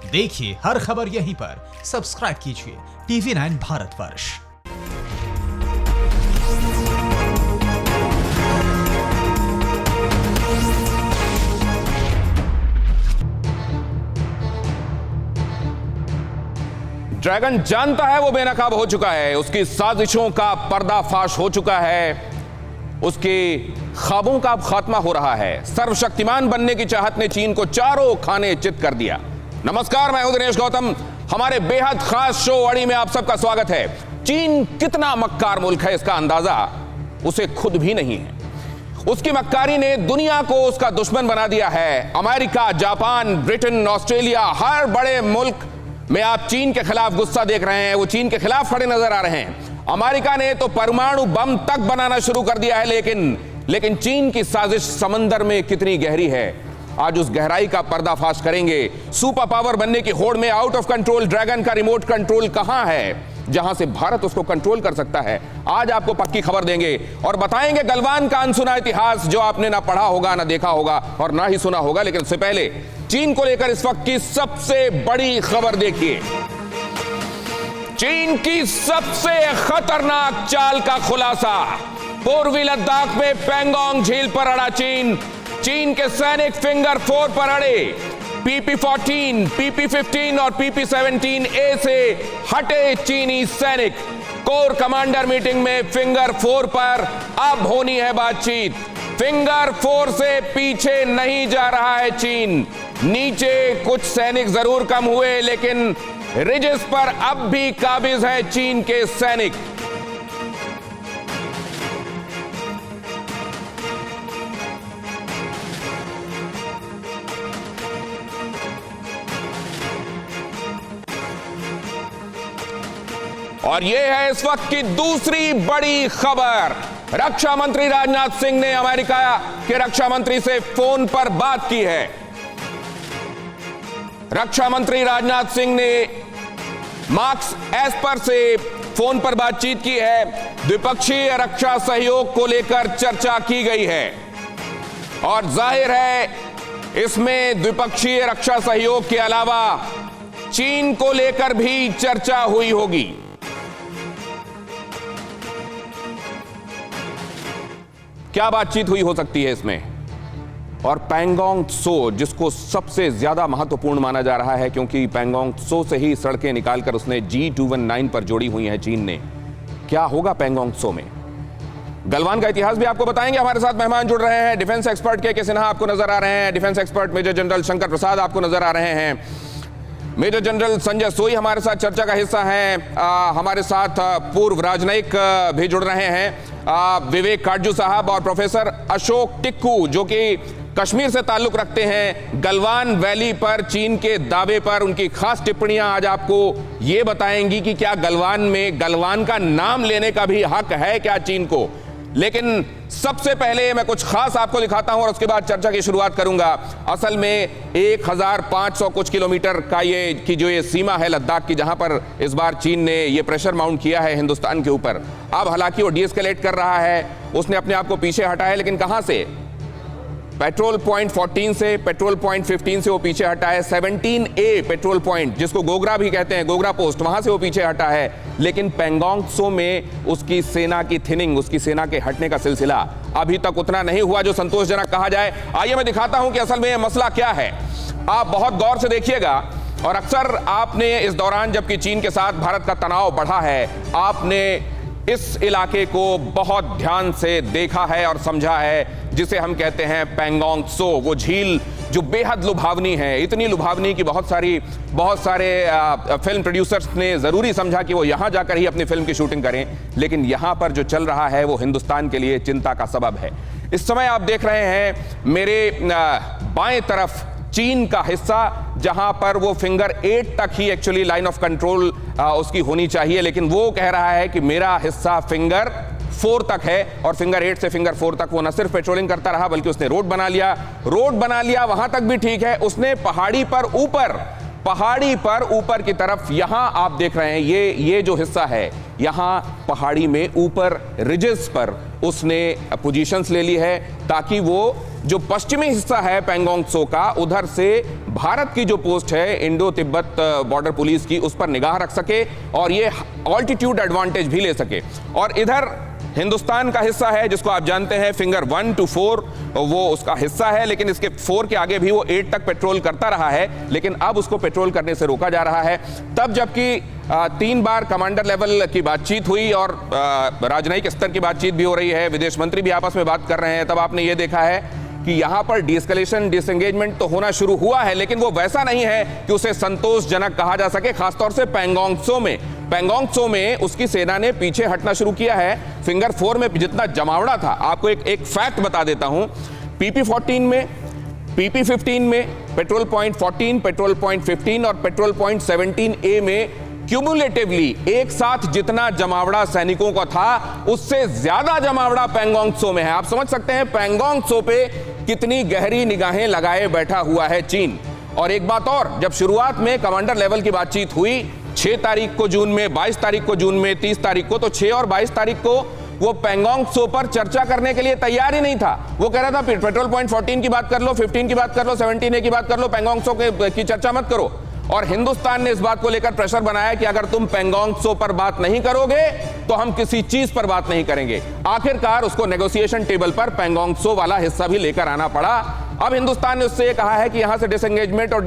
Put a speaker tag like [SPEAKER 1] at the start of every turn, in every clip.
[SPEAKER 1] देखिए हर खबर यहीं पर। सब्सक्राइब कीजिए TV9 भारतवर्ष।
[SPEAKER 2] ड्रैगन जानता है वो बेनकाब हो चुका है, उसकी साजिशों का पर्दाफाश हो चुका है, उसके ख्वाबों का अब खात्मा हो रहा है। सर्वशक्तिमान बनने की चाहत ने चीन को चारों खाने चित कर दिया। नमस्कार, मैं हूं दिनेश गौतम। हमारे बेहद खास शो अड़ी में आप सबका स्वागत है। चीन कितना मक्कार मुल्क है, इसका अंदाजा उसे खुद भी नहीं है। उसकी मक्कारी ने दुनिया को उसका दुश्मन बना दिया है। अमेरिका, जापान, ब्रिटेन, ऑस्ट्रेलिया, हर बड़े मुल्क में आप चीन के खिलाफ गुस्सा देख रहे हैं, वो चीन के खिलाफ खड़े नजर आ रहे हैं। अमेरिका ने तो परमाणु बम तक बनाना शुरू कर दिया है, लेकिन चीन की साजिश समंदर में कितनी गहरी है, आज उस गहराई का पर्दाफाश करेंगे। सुपर पावर बनने की होड़ में आउट ऑफ कंट्रोल ड्रैगन का रिमोट कंट्रोल कहां है, जहां से भारत उसको कंट्रोल कर सकता है। आज आपको पक्की खबर देंगे और बताएंगे गलवान का अनसुना इतिहास, जो आपने ना पढ़ा होगा, ना देखा होगा और ना ही सुना होगा। लेकिन उससे पहले चीन को लेकर इस वक्त की सबसे बड़ी खबर देखिए। चीन की सबसे खतरनाक चाल का खुलासा। पूर्वी लद्दाख में पैंगोंग झील पर अड़ा चीन के सैनिक फिंगर 4 पर अड़े। PP-14, PP-15 और PP-17A से हटे चीनी सैनिक। कोर कमांडर मीटिंग में फिंगर 4 पर अब होनी है बातचीत। फिंगर 4 से पीछे नहीं जा रहा है चीन। नीचे कुछ सैनिक जरूर कम हुए, लेकिन रिजेस पर अब भी काबिज है चीन के सैनिक। और यह है इस वक्त की दूसरी बड़ी खबर। रक्षा मंत्री राजनाथ सिंह ने अमेरिका के रक्षा मंत्री से फोन पर बात की है। रक्षा मंत्री राजनाथ सिंह ने मार्क्स एस्पर से फोन पर बातचीत की है। द्विपक्षीय रक्षा सहयोग को लेकर चर्चा की गई है और जाहिर है इसमें द्विपक्षीय रक्षा सहयोग के अलावा चीन को लेकर भी चर्चा हुई होगी। क्या बातचीत हुई हो सकती है इसमें? और पैंगोंग त्सो, जिसको सबसे ज्यादा महत्वपूर्ण माना जा रहा है, क्योंकि पैंगोंग त्सो से ही सड़कें निकालकर उसने G219 पर जोड़ी हुई है चीन ने। क्या होगा पैंगोंग त्सो में? गलवान का इतिहास भी आपको बताएंगे। हमारे साथ मेहमान जुड़ रहे हैं। डिफेंस एक्सपर्ट के सिन्हा आपको नजर आ रहे हैं। Defence expert major general Shankar Prasad आपको नजर आ रहे हैं। मेजर जनरल संजय सोई हमारे साथ चर्चा का हिस्सा हैं। हमारे साथ पूर्व राजनयिक भी जुड़ रहे हैं, विवेक काटजू साहब और प्रोफेसर अशोक टिक्कू, जो कि कश्मीर से ताल्लुक रखते हैं। गलवान वैली पर चीन के दावे पर उनकी खास टिप्पणियां आज आपको ये बताएंगी कि क्या गलवान में गलवान का नाम लेने का भी हक है क्या चीन को। लेकिन सबसे पहले मैं कुछ खास आपको दिखाता हूं और उसके बाद चर्चा की शुरुआत करूंगा। असल में 1500 कुछ किलोमीटर का ये जो ये सीमा है लद्दाख की, जहां पर इस बार चीन ने ये प्रेशर माउंट किया है हिंदुस्तान के ऊपर। अब हालांकि वो डीएस्केलेट कर रहा है, उसने अपने आप को पीछे हटाया, लेकिन कहां से? पेट्रोल पॉइंट 14 से, पेट्रोल पॉइंट 15 से वो पीछे हटा है। 17A पेट्रोल पॉइंट, जिसको गोगरा भी कहते हैं, गोगरा पोस्ट, वहां से वो पीछे हटा है। लेकिन पैंगोंग त्सो में उसकी सेना की थिनिंग, उसकी सेना के हटने का सिलसिला अभी तक उतना नहीं हुआ जो संतोषजनक कहा जाए। आइए मैं दिखाता हूं कि असल में यह मसला क्या है। आप बहुत गौर से देखिएगा, और अक्सर आपने इस दौरान जबकि चीन के साथ भारत का तनाव बढ़ा है, आपने इस इलाके को बहुत ध्यान से देखा है और समझा है, जिसे हम कहते हैं पैंगोंग त्सो। वो झील जो बेहद लुभावनी है, इतनी लुभावनी कि बहुत सारे फिल्म प्रोड्यूसर्स ने जरूरी समझा कि वो यहां जाकर ही अपनी फिल्म की शूटिंग करें। लेकिन यहां पर जो चल रहा है वो हिंदुस्तान के लिए चिंता का सबब है। इस समय आप देख रहे हैं मेरे बाएं तरफ चीन का हिस्सा, जहां पर वो फिंगर 8 तक ही एक्चुअली लाइन ऑफ कंट्रोल उसकी होनी चाहिए, लेकिन वो कह रहा है कि मेरा हिस्सा फिंगर 4 तक है। और फिंगर 8 से फिंगर 4 तक वो न सिर्फ पेट्रोलिंग करता रहा, बल्कि उसने रोड बना लिया। वहां तक भी ठीक है। उसने पहाड़ी पर ऊपर की तरफ, यहां आप देख रहे हैं ये जो हिस्सा है, यहां पहाड़ी में ऊपर रिजेस पर उसने पोजीशंस ले ली है, ताकि वो जो पश्चिमी हिस्सा है पैंगोंग त्सो का, उधर से भारत की जो पोस्ट है इंडो तिब्बत बॉर्डर पुलिस की, उस पर निगाह रख सके और ये ऑल्टीट्यूड एडवांटेज भी ले सके। और इधर हिंदुस्तान का हिस्सा है जिसको आप जानते हैं फिंगर 1 to 4 वो उसका हिस्सा है, लेकिन इसके 4 के आगे भी वो 8 तक पेट्रोल करता रहा है, लेकिन अब उसको पेट्रोल करने से रोका जा रहा है। तब जबकि 3 बार कमांडर लेवल की बातचीत हुई और राजनयिक स्तर की बातचीत भी हो रही है, विदेश मंत्री भी आपस में बात कर रहे हैं, तब आपने ये देखा है कि यहां पर डिस्कलेशन डिसएंगेजमेंट तो होना शुरू हुआ है, लेकिन वो वैसा नहीं है कि उसे संतोषजनक कहा जा सके। खासतौर से पैंगोंग त्सो में उसकी सेना ने पीछे हटना शुरू किया है। फिंगर 4 में जितना जमावड़ा था, आपको एक फैक्ट बता देता हूं, PP14 में, PP15 में, पेट्रोल पॉइंट 14, पेट्रोल पॉइंट 15 और पेट्रोल पॉइंट 17A में क्यूमुलेटिवली एक साथ जितना जमावड़ा सैनिकों का था, उससे ज्यादा जमावड़ा पैंगोंग त्सो में है। आप समझ सकते हैं पैंगोंग त्सो पे कितनी गहरी निगाहें लगाए बैठा हुआ है चीन। और एक बात और, जब शुरुआत में कमांडर लेवल की बातचीत हुई 6 तारीख को जून में, 22 तारीख को जून में, 30 तारीख को, तो 6 और 22 तारीख को वो पैंगोंग त्सो पर चर्चा करने के लिए तैयार ही नहीं था। वो कह रहा था पेट्रोल पॉइंट 14 की बात कर लो, 15 की बात कर लो, 17A की बात कर लो, पैंगोंग त्सो की चर्चा मत करो। और हिंदुस्तान ने इस बात को लेकर प्रेशर बनाया कि अगर तुम पैंगोंग त्सो पर बात नहीं करोगे तो हम किसी चीज पर बात नहीं करेंगे। आखिरकार उसको नेगोशिएशन टेबल पर पैंगोंग त्सो वाला हिस्सा भी लेकर आना पड़ा। अब हिंदुस्तान ने उससे ये कहा है कि यहां से डिसएंगेजमेंट और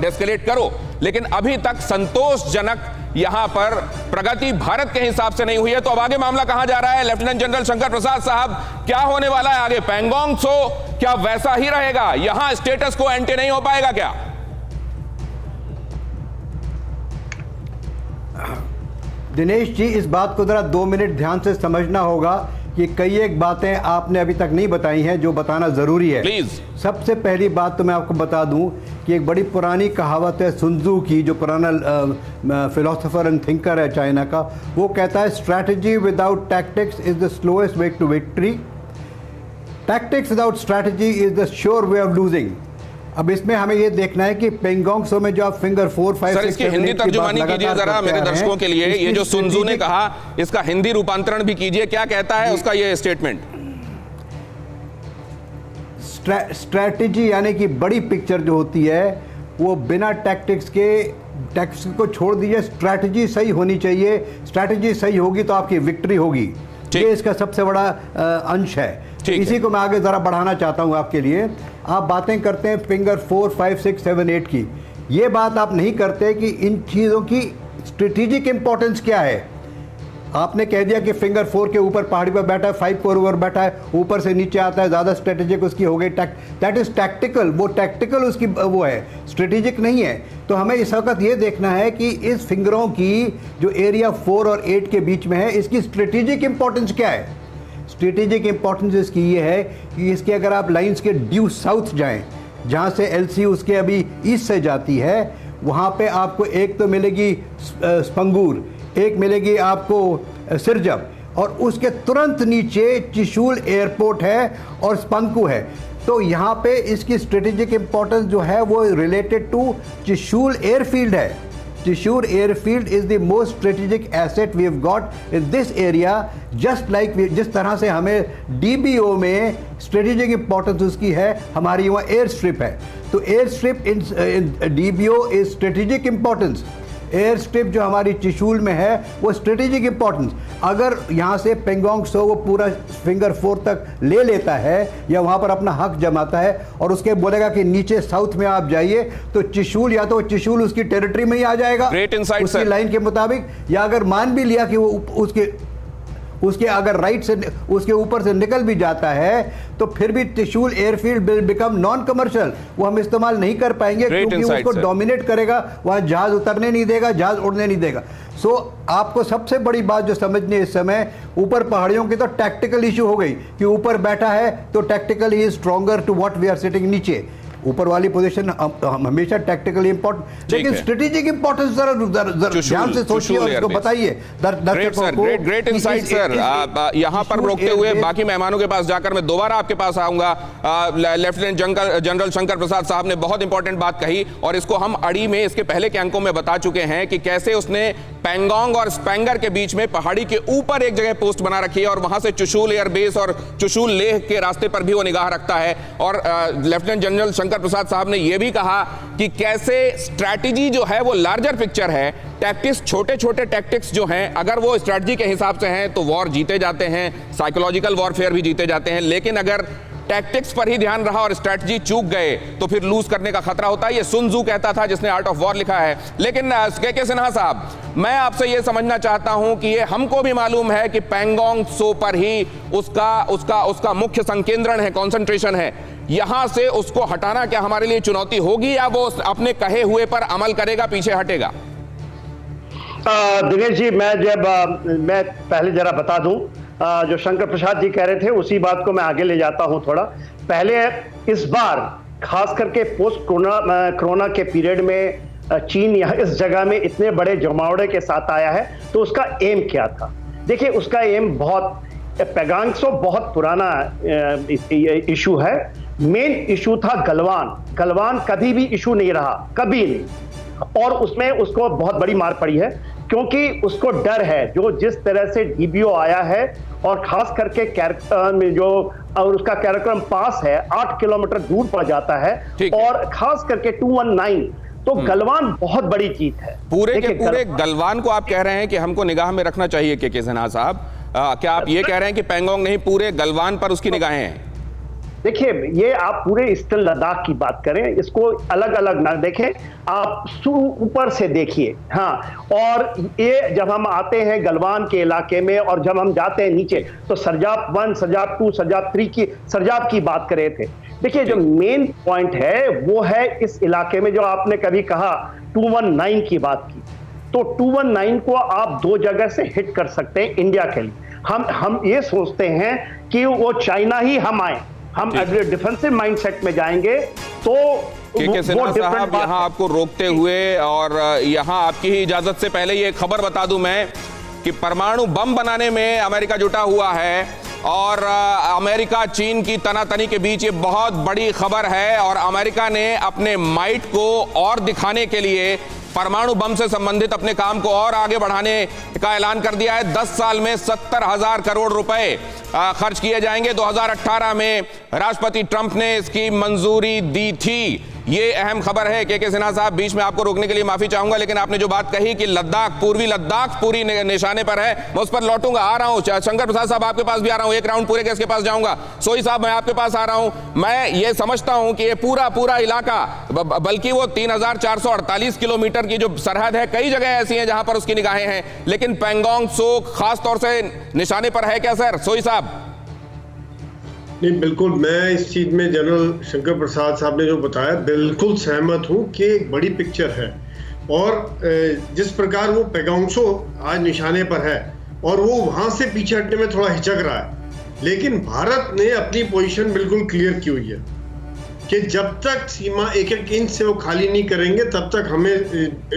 [SPEAKER 2] डेस्केलेट करो, लेकिन अभी तक संतोषजनक यहां पर प्रगति भारत के हिसाब से नहीं हुई है। तो अब आगे मामला कहां जा रहा है? लेफ्टिनेंट जनरल शंकर प्रसाद साहब, क्या होने वाला है आगे? पैंगोंग त्सो क्या वैसा ही रहेगा? यहां स्टेटस को एंटी नहीं हो पाएगा क्या?
[SPEAKER 3] दिनेश जी, इस बात को जरा 2 मिनट ध्यान से समझना होगा कि कई एक बातें आपने अभी तक नहीं बताई हैं जो बताना जरूरी है।
[SPEAKER 2] प्लीज।
[SPEAKER 3] सबसे पहली बात तो मैं आपको बता दूं कि एक बड़ी पुरानी कहावत है सुन त्सू की, जो पुराना फिलोसोफर एंड थिंकर है चाइना का। वो कहता है strategy without tactics is the slowest way to victory, tactics without strategy is the sure way of losing. अब इसमें हमें ये देखना है कि पैंगोंग त्सो में जो आप फिंगर 4, 5, 6, 7, 8
[SPEAKER 2] सर, इसकी हिंदी तर्जुमानी कीजिए जरा मेरे दर्शकों के लिए। ये जो सुन त्सू ने कहा, इसका हिंदी रूपांतरण भी कीजिए। क्या कहता है उसका ये स्टेटमेंट?
[SPEAKER 3] स्ट्रैटेजी यानी कि बड़ी पिक्चर जो होती है वो बिना टैक्टिक्स को छोड़ दीजिए, स्ट्रैटेजी सही होनी चाहिए। स्ट्रैटेजी सही होगी तो आपकी विक्ट्री होगी। ये इसका सबसे बड़ा अंश है। इसी को मैं आगे ज़रा बढ़ाना चाहता हूँ आपके लिए। आप बातें करते हैं फिंगर 4, 5, 6, 7, 8 की, ये बात आप नहीं करते कि इन चीज़ों की स्ट्रेटेजिक इंपॉर्टेंस क्या है। आपने कह दिया कि फिंगर 4 के ऊपर पहाड़ी पर बैठा है, 5 के ऊपर बैठा है, ऊपर से नीचे आता है, ज़्यादा स्ट्रेटेजिक उसकी हो गई। दैट इज़ टैक्टिकल, वो टैक्टिकल उसकी वो है, स्ट्रेटेजिक नहीं है। तो हमें इस वक्त ये देखना है कि इस फिंगरों की जो एरिया 4 और 8 के बीच में है, इसकी स्ट्रेटेजिक इंपॉर्टेंस क्या है। स्ट्रेटेजिक इंपॉर्टेंस इसकी ये है कि इसके अगर आप लाइंस के ड्यू साउथ जाएं, जहाँ से LC उसके अभी ईस्ट से जाती है, वहाँ पे आपको एक तो मिलेगी स्पंगूर, एक मिलेगी आपको सिरजब, और उसके तुरंत नीचे चिशूल एयरपोर्ट है और स्पंकू है। तो यहाँ पे इसकी स्ट्रेटेजिक इंपॉर्टेंस जो है वो रिलेटेड टू चिशूल एयरफील्ड है। Thrissur airfield is the most strategic asset we have got in this area, just like जिस तरह से हमें DBO में strategic importance उसकी है, हमारी वहाँ एयर स्ट्रिप है। तो air strip in DBO is strategic importance। Air strip जो हमारी चिशूल में है वो स्ट्रेटेजिक इंपॉर्टेंस। अगर यहाँ से पैंगोंग त्सो वो पूरा फिंगर 4 तक ले लेता है या वहाँ पर अपना हक जमाता है और उसके बोलेगा कि नीचे साउथ में आप जाइए, तो चिशूल या तो चिशूल उसकी टेरिटरी में ही आ जाएगा उसकी लाइन के मुताबिक, या अगर मान भी लिया कि वो उसके अगर राइट से उसके ऊपर से निकल भी जाता है तो फिर भी त्रिशूल airfield will become non commercial, वो हम इस्तेमाल नहीं कर पाएंगे क्योंकि उसको डोमिनेट करेगा, वहाँ जहाज उतरने नहीं देगा, जहाज उड़ने नहीं देगा। सो आपको सबसे बड़ी बात जो समझनी है इस समय, ऊपर पहाड़ियों की तो टैक्टिकल इशू हो गई कि ऊपर बैठा है तो tactically is stronger to what we are sitting नीचे। ऊपर वाली पोजीशन हमेशा टैक्टिकली इंपॉर्टेंट, लेकिन स्ट्रेटेजिक इंपॉर्टेंस जरा ध्यान से सोचिए और इसको बताइए।
[SPEAKER 2] Great insight sir. यहां पर रोकते हुए बाकी मेहमानों के पास जाकर मैं दोबारा आपके पास आऊंगा। लेफ्टिनेंट जनरल शंकर प्रसाद साहब ने बहुत इंपॉर्टेंट बात कही और इसको हम अड़ी में इसके पहले के अंकों में बता चुके हैं कि कैसे उसने पैंगोंग और स्पेंगर के बीच में पहाड़ी के ऊपर एक जगह पोस्ट बना रखी है और वहां से चुशूल एयरबेस और चुशूल लेह के रास्ते पर भी वो निगाह रखता है। और लेफ्टिनेंट जनरल शंकर प्रसाद साहब ने यह भी कहा कि कैसे स्ट्रैटेजी जो है वो लार्जर पिक्चर है, टैक्टिक्स छोटे छोटे टैक्टिक्स जो हैं अगर वो स्ट्रैटेजी के हिसाब से हैं तो वॉर जीते जाते हैं, साइकोलॉजिकल वॉरफेयर भी जीते जाते हैं, लेकिन अगर टैक्टिक्स पर ही ध्यान रहा और स्ट्रैटेजी चूक गए तो फिर लूज करने का खतरा होता है। ये सुन त्सू कहता था जिसने आर्ट ऑफ वॉर लिखा है। लेकिन के सिन्हा साहब, मैं आपसे ये समझना चाहता हूं कि ये हमको भी मालूम है कि पैंगोंग त्सो पर ही उसका मुख्य संकेंद्रण है, कंसंट्रेशन है। यहां से उसको हटाना क्या हमारे लिए चुनौती होगी या वो अपने कहे हुए पर अमल करेगा, पीछे हटेगा?
[SPEAKER 4] दिनेश जी, मैं पहले जरा बता दूं, जो शंकर प्रसाद जी कह रहे थे उसी बात को मैं आगे ले जाता हूं थोड़ा। पहले इस बार खास करके पोस्ट कोरोना के पीरियड में चीन यहाँ इस जगह में इतने बड़े जमावड़े के साथ आया है, तो उसका एम क्या था? देखिए, उसका एम पैंगोंग त्सो बहुत पुराना इशू है। मेन इशू था गलवान कभी भी इशू नहीं रहा, कभी नहीं, और उसमें उसको बहुत बड़ी मार पड़ी है क्योंकि उसको डर है जो जिस तरह से डीबीओ आया है और खास करके जो और उसका कार्यक्रम पास है 8 किलोमीटर दूर पड़ जाता है, और खास करके 219, तो गलवान बहुत बड़ी जीत है।
[SPEAKER 2] पूरे के पूरे गलवान को आप कह रहे हैं कि हमको निगाह में रखना चाहिए के सिन्हा साहब, क्या आप ये कह रहे हैं कि पैंगोंग नहीं पूरे गलवान पर उसकी निगाहें हैं?
[SPEAKER 4] देखिए, ये आप पूरे ईस्टर्न लद्दाख की बात करें, इसको अलग अलग ना देखें, आप ऊपर से देखिए। हाँ, और ये जब हम आते हैं गलवान के इलाके में और जब हम जाते हैं नीचे तो सरजाप 1, सरजाप 2, सरजाप 3 सरजाप की बात कर रहे थे। देखिए, जो मेन पॉइंट है वो है इस इलाके में जो आपने कभी कहा 219 की बात की, तो 219 को आप 2 जगह से हिट कर सकते हैं इंडिया के लिए। हम ये सोचते हैं कि वो चाइना ही हम आए, हम अगर डिफेंसिव माइंडसेट में जाएंगे तो
[SPEAKER 2] के सिन्हा साहब, यहां आपको रोकते हुए और यहां आपकी ही इजाजत से पहले ये खबर बता दूं मैं कि परमाणु बम बनाने में अमेरिका जुटा हुआ है और अमेरिका चीन की तनातनी के बीच ये बहुत बड़ी खबर है और अमेरिका ने अपने माइट को और दिखाने के लिए परमाणु बम से संबंधित अपने काम को और आगे बढ़ाने का ऐलान कर दिया है। 10 साल में 70,000 करोड़ रुपए खर्च किए जाएंगे। 2018 में राष्ट्रपति ट्रंप ने इसकी मंजूरी दी थी। ये अहम खबर है। के सिन्हा साहब, बीच में आपको रोकने के लिए माफी चाहूंगा, लेकिन आपने जो बात कही कि पूर्वी लद्दाख पूरी निशाने पर है, मैं उस पर लौटूंगा, आ रहा हूं। शंकर प्रसाद साहब, आपके पास भी आ रहा हूं, एक राउंड पूरे केस के पास जाऊंगा। सोई साहब, मैं आपके पास आ रहा हूं। मैं ये समझता हूं कि ये पूरा इलाका, बल्कि वो 3,448 किलोमीटर की जो सरहद है, कई जगह ऐसी हैं जहां पर उसकी निगाहें हैं, लेकिन पैंगोंग त्सो खास तौर से निशाने पर है क्या सर? सोई साहब।
[SPEAKER 5] नहीं, बिल्कुल, मैं इस चीज में जनरल शंकर प्रसाद साहब ने जो बताया बिल्कुल सहमत हूं कि एक बड़ी पिक्चर है और जिस प्रकार वो पैंगोंग त्सो आज निशाने पर है और वो वहां से पीछे हटने में थोड़ा हिचक रहा है, लेकिन भारत ने अपनी पोजीशन बिल्कुल क्लियर की हुई है कि जब तक सीमा एक इंच से वो खाली नहीं करेंगे तब तक हमें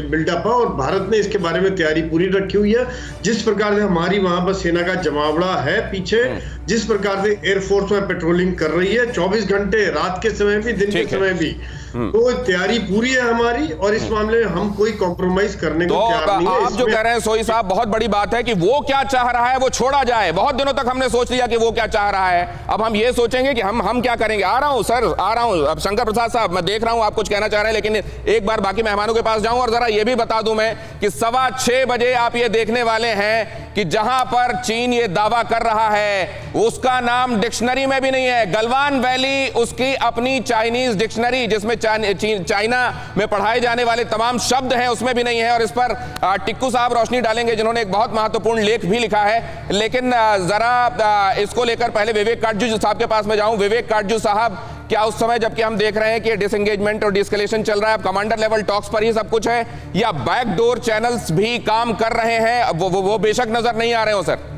[SPEAKER 5] बिल्डअप है, और भारत ने इसके बारे में तैयारी पूरी रखी हुई है। जिस प्रकार से हमारी वहां पर सेना का जमावड़ा है पीछे, जिस प्रकार से एयरफोर्स में पेट्रोलिंग कर रही है 24 घंटे, रात के समय भी दिन के समय भी, तो तैयारी पूरी है हमारी और इस मामले में हम कोई कॉम्प्रोमाइज करने को तैयार नहीं है।
[SPEAKER 2] आप जो कह रहे हैं सोई साहब, बहुत बड़ी बात है कि वो क्या चाह रहा है वो छोड़ा जाए। बहुत दिनों तक हमने सोच लिया कि वो क्या चाह रहा है, अब हम ये सोचेंगे कि हम क्या करेंगे। आ रहा हूं सर, आ रहा हूं। अब शंकर प्रसाद साहब, मैं देख रहा हूं आप कुछ कहना चाह रहे हैं, लेकिन एक बार बाकी मेहमानों के पास जाऊं और जरा ये भी बता दूं मैं कि 6:15 बजे आप ये देखने वाले हैं कि जहां पर चीन ये दावा कर रहा है उसका नाम डिक्शनरी में भी नहीं है। गलवान वैली उसकी अपनी चाइनीज डिक्शनरी, जिसमें चाइना में पढ़ाए जाने वाले तमाम शब्द हैं, उसमें भी नहीं है। और इस पर टिक्कू साहब रोशनी डालेंगे, जिन्होंने एक बहुत महत्वपूर्ण लेख भी लिखा है। लेकिन जरा इसको लेकर पहले विवेक काटजू साहब के पास में जाऊं। विवेक काटजू साहब, क्या उस समय जबकि हम देख रहे हैं कि डिसएंगेजमेंट और डिस्कलेशन चल रहा है, अब कमांडर लेवल टॉक्स पर ही सब कुछ है, या बैकडोर चैनल्स भी काम कर रहे हैं? वो बेशक नजर नहीं आ रहे हो सर।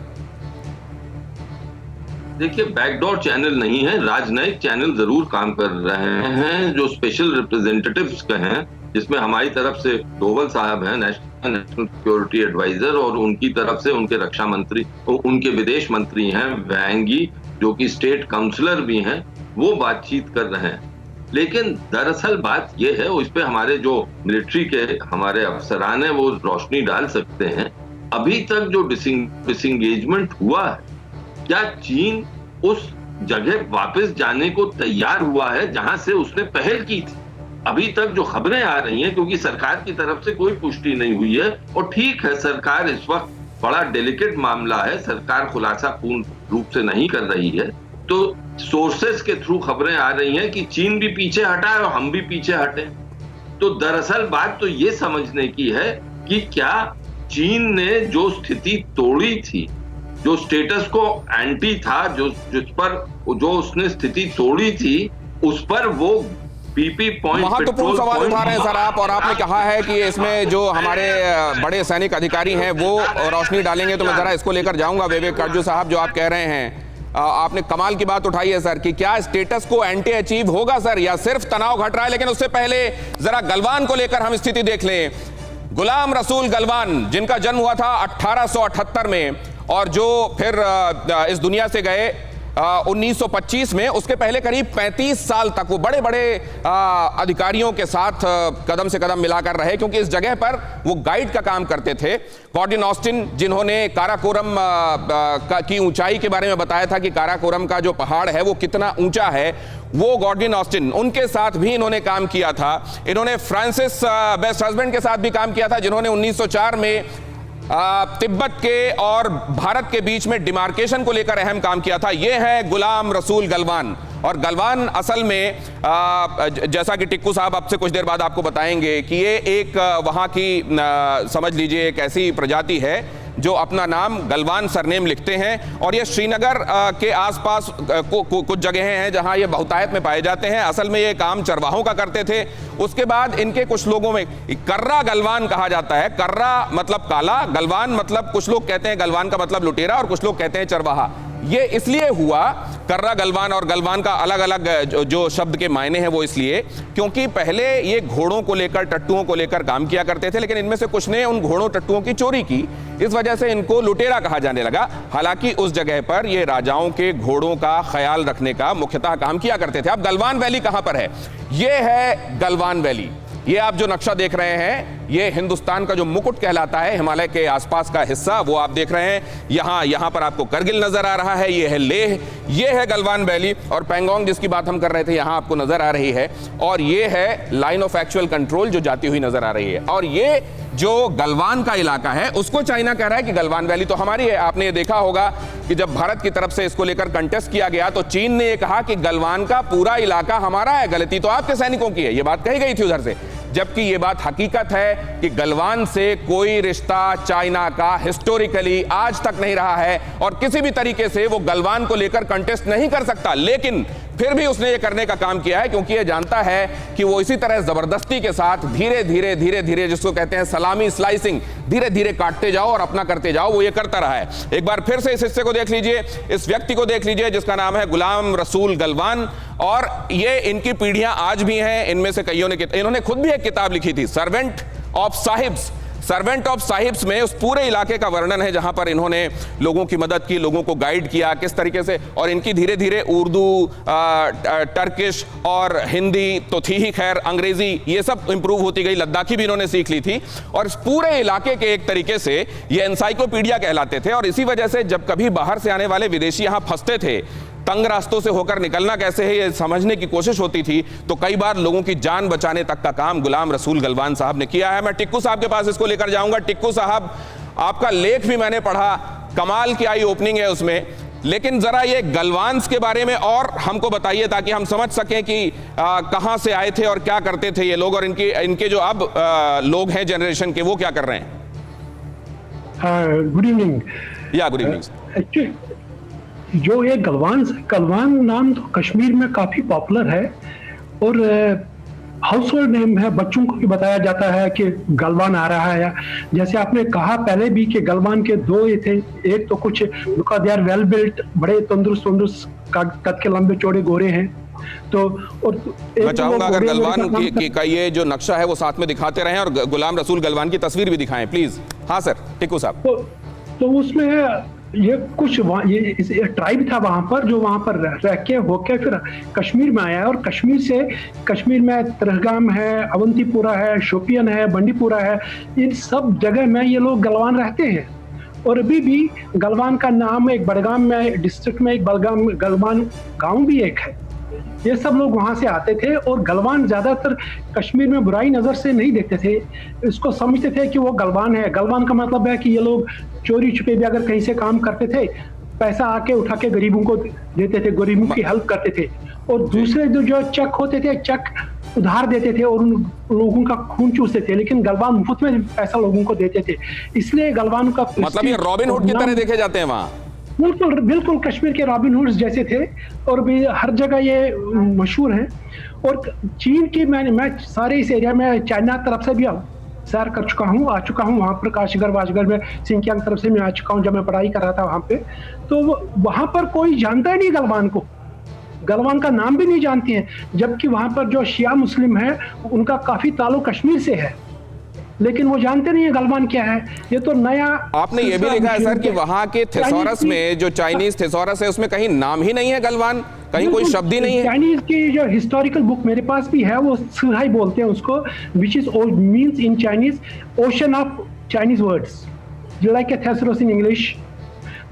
[SPEAKER 6] देखिए, बैकडोर चैनल नहीं है, राजनयिक चैनल जरूर काम कर रहे हैं, जो स्पेशल रिप्रेजेंटेटिव्स के हैं, जिसमें हमारी तरफ से डोवल साहब हैं, नेशनल सिक्योरिटी एडवाइजर, और उनकी तरफ से उनके रक्षा मंत्री, उनके विदेश मंत्री हैं वैंगी, जो कि स्टेट काउंसलर भी हैं, वो बातचीत कर रहे हैं। लेकिन दरअसल बात यह है, उस पे हमारे जो मिलिट्री के हमारे अफसरान हैं वो रोशनी डाल सकते हैं। अभी तक जो डिसंगेजमेंट हुआ है, क्या चीन उस जगह वापस जाने को तैयार हुआ है जहां से उसने पहल की थी? अभी तक जो खबरें आ रही हैं, क्योंकि सरकार की तरफ से कोई पुष्टि नहीं हुई है, और ठीक है सरकार इस वक्त बड़ा डेलिकेट मामला है, सरकार खुलासा पूर्ण रूप से नहीं कर रही है, तो सोर्सेस के थ्रू खबरें आ रही हैं कि चीन भी पीछे हटा है और हम भी पीछे हटे। तो दरअसल बात तो ये समझने की है कि क्या चीन ने जो स्थिति तोड़ी थी, जो स्टेटस को एंटी था, जिस पर जो उसने स्थिति तोड़ी थी, उस पर वो पीपी पॉइंट,
[SPEAKER 2] महत्वपूर्ण सवाल उठा रहे हैं सर आप, और आपने कहा है कि इसमें जो हमारे बड़े सैनिक अधिकारी हैं वो रोशनी डालेंगे, तो मैं जरा इसको लेकर जाऊंगा। विवेक काटजू साहब, जो आप कह रहे हैं, आपने कमाल की बात उठाई है सर, कि क्या स्टेटस को एंटी अचीव होगा सर, या सिर्फ तनाव घट रहा है? लेकिन उससे पहले जरा गलवान को लेकर हम स्थिति देख लें। गुलाम रसूल गलवान, जिनका जन्म हुआ था 1878 में और जो फिर इस दुनिया से गए 1925 में, उसके पहले करीब 35 साल तक वो बड़े बड़े अधिकारियों के साथ कदम से कदम मिलाकर रहे, क्योंकि इस जगह पर वो गाइड का काम करते थे। गॉर्डन ऑस्टिन, जिन्होंने काराकोरम की ऊंचाई के बारे में बताया था कि काराकोरम का जो पहाड़ है वो कितना ऊंचा है, वो गॉर्डन ऑस्टिन, उनके साथ भी इन्होंने काम किया था। इन्होंने फ्रांसिस बेस्ट हस्बैंड के साथ भी काम किया था, जिन्होंने 1904 में तिब्बत के और भारत के बीच में डिमार्केशन को लेकर अहम काम किया था। यह है गुलाम रसूल गलवान। और गलवान असल में जैसा कि टिक्कू साहब आपसे कुछ देर बाद आपको बताएंगे कि ये एक वहां की समझ लीजिए एक ऐसी प्रजाति है जो अपना नाम गलवान सरनेम लिखते हैं, और ये श्रीनगर के आसपास कुछ जगहें हैं जहां ये बहुतायत में पाए जाते हैं। असल में ये काम चरवाहों का करते थे। उसके बाद इनके कुछ लोगों में कर्रा गलवान कहा जाता है। कर्रा मतलब काला, गलवान मतलब, कुछ लोग कहते हैं गलवान का मतलब लुटेरा और कुछ लोग कहते हैं चरवाहा। ये इसलिए हुआ कर्रा गलवान और गलवान का अलग अलग जो शब्द के मायने हैं वो इसलिए क्योंकि पहले ये घोड़ों को लेकर, टट्टुओं को लेकर काम किया करते थे, लेकिन इनमें से कुछ ने उन घोड़ों टट्टुओं की चोरी की, इस वजह से इनको लुटेरा कहा जाने लगा। हालांकि उस जगह पर ये राजाओं के घोड़ों का ख्याल रखने का मुख्यतः काम किया करते थे। अब गलवान वैली कहां पर है? ये है गलवान वैली। ये आप जो नक्शा देख रहे हैं, ये हिंदुस्तान का जो मुकुट कहलाता है, हिमालय के आसपास का हिस्सा, वो आप देख रहे हैं। यहां पर आपको करगिल नजर आ रहा है, ये है लेह, ये है गलवान वैली, और पैंगोंग जिसकी बात हम कर रहे थे यहां आपको नजर आ रही है, और ये है लाइन ऑफ एक्चुअल कंट्रोल जो जाती हुई नजर आ रही है। और ये जो गलवान का इलाका है उसको चाइना कह रहा है कि गलवान वैली तो हमारी है। आपने ये देखा होगा कि जब भारत की तरफ से इसको लेकर कंटेस्ट किया गया तो चीन ने ये कहा कि गलवान का पूरा इलाका हमारा है, गलती तो आपके सैनिकों की है, ये बात कही गई थी उधर से। जबकि ये बात हकीकत है कि गलवान से कोई रिश्ता चाइना का हिस्टोरिकली आज तक नहीं रहा है, और किसी भी तरीके से वो गलवान को लेकर कंटेस्ट नहीं कर सकता। लेकिन फिर भी उसने ये करने का काम किया है क्योंकि ये जानता है कि वो इसी तरह जबरदस्ती के साथ धीरे धीरे जिसको कहते हैं सलामी स्लाइसिंग, धीरे धीरे काटते जाओ और अपना करते जाओ, वो ये करता रहा है। एक बार फिर से इस हिस्से को देख लीजिए, इस व्यक्ति को देख लीजिए जिसका नाम है गुलाम रसूल गलवान, और ये इनकी पीढ़ियां आज भी हैं। इनमें से कईयों ने, इन्होंने खुद भी एक किताब लिखी थी, servant of sahibs. Servant of sahibs में उस पूरे इलाके का वर्णन है जहां पर इन्होंने लोगों की मदद की, लोगों को गाइड किया किस तरीके से, और इनकी धीरे धीरे उर्दू, टर्किश और हिंदी तो थी ही, खैर अंग्रेजी ये सब इंप्रूव होती गई, लद्दाखी भी इन्होंने सीख ली थी, और इस पूरे इलाके के एक तरीके से ये एनसाइक्लोपीडिया कहलाते थे। और इसी वजह से जब कभी बाहर से आने वाले विदेशी यहां फंसते थे, तंग रास्तों से होकर निकलना कैसे है ये समझने की कोशिश होती थी, तो कई बार लोगों की जान बचाने तक का काम गुलाम रसूल गलवान साहब ने किया है। मैं टिक्कू साहब के पास इसको लेकर जाऊंगा। टिक्कू साहब, आपका लेख भी मैंने पढ़ा, कमाल की आई ओपनिंग है उसमें, लेकिन जरा ये गलवान्स के बारे में और हमको बताइए ताकि हम समझ सकें कि कहां से आए थे और क्या करते थे ये लोग, और इनके जो अब लोग हैं जनरेशन के, वो क्या कर रहे हैं।
[SPEAKER 7] Good evening.
[SPEAKER 2] या गुड इवनिंग।
[SPEAKER 7] जो ये गलवान नाम तो कश्मीर में काफी पॉपुलर है, और हाउस होल्ड नेम है, बच्चों को भी बताया जाता है कि गलवान आ रहा है। जैसे आपने कहा पहले भी कि गलवान के दो ये थे, एक तो कुछ look they are well built, बड़े तंदुरुस्त कद के लंबे चौड़े गोरे हैं। तो और
[SPEAKER 2] मैं चाहूंगा अगर गलवान का ये जो नक्शा है वो साथ में दिखाते रहें और गुलाम रसूल गलवान की तस्वीर भी दिखाएं प्लीज। हाँ सर, टिक्कू साहब।
[SPEAKER 7] तो उसमें ये कुछ ये ट्राइब था वहां पर, जो वहां पर रह के होके फिर कश्मीर में आया, और कश्मीर में तरहगाम है, अवंतीपुरा है, शोपियन है, बंडीपुरा है, इन सब जगह में ये लोग गलवान रहते हैं। और अभी भी गलवान का नाम एक बड़गाम में डिस्ट्रिक्ट में एक गलवान गांव भी एक है। ये सब लोग वहां से आते थे, और गलवान ज्यादातर कश्मीर में बुराई नजर से नहीं देखते थे, इसको समझते थे कि वो गलवान है। गलवान का मतलब है कि ये लोग चोरी छुपे भी अगर कहीं से काम करते थे, पैसा आके उठा के गरीबों को देते थे, गरीबों की हेल्प करते थे। और दूसरे जो चक होते थे, चक उधार देते थे और उन लोगों का खून चूसते थे, लेकिन गलवान मुफ्त में पैसा लोगों को देते थे। इसलिए गलवान का
[SPEAKER 2] मतलब ये रॉबिन हुड की तरह देखे जाते हैं वहां।
[SPEAKER 7] बिल्कुल कश्मीर के रॉबिन हुड्स जैसे थे, और भी हर जगह ये मशहूर है। और चीन की मैं सारे इस एरिया में चाइना तरफ से भी सैर कर चुका हूँ, आ चुका हूँ वहाँ पर, काशीगर वाशगर में सिंकियांग तरफ से मैं आ चुका हूँ जब मैं पढ़ाई कर रहा था वहाँ पे। तो वहाँ पर कोई जानता ही नहीं गलवान को, गलवान का नाम भी नहीं जानते हैं, जबकि वहाँ पर जो शिया मुस्लिम है उनका काफी ताल्लुक कश्मीर से है, लेकिन वो जानते नहीं है गलवान क्या है। ये तो नया
[SPEAKER 2] आपने ये भी लिखा है सर कि वहां के थेसॉरस में, जो चाइनीज थेसॉरस है, उसमें कहीं नाम ही नहीं है गलवान, कहीं कोई शब्द ही नहीं है।
[SPEAKER 7] चाइनीज की जो हिस्टोरिकल बुक मेरे पास भी है, वो सुहाई बोलते हैं उसको, which is means in Chinese ocean of Chinese words like a thesaurus in English.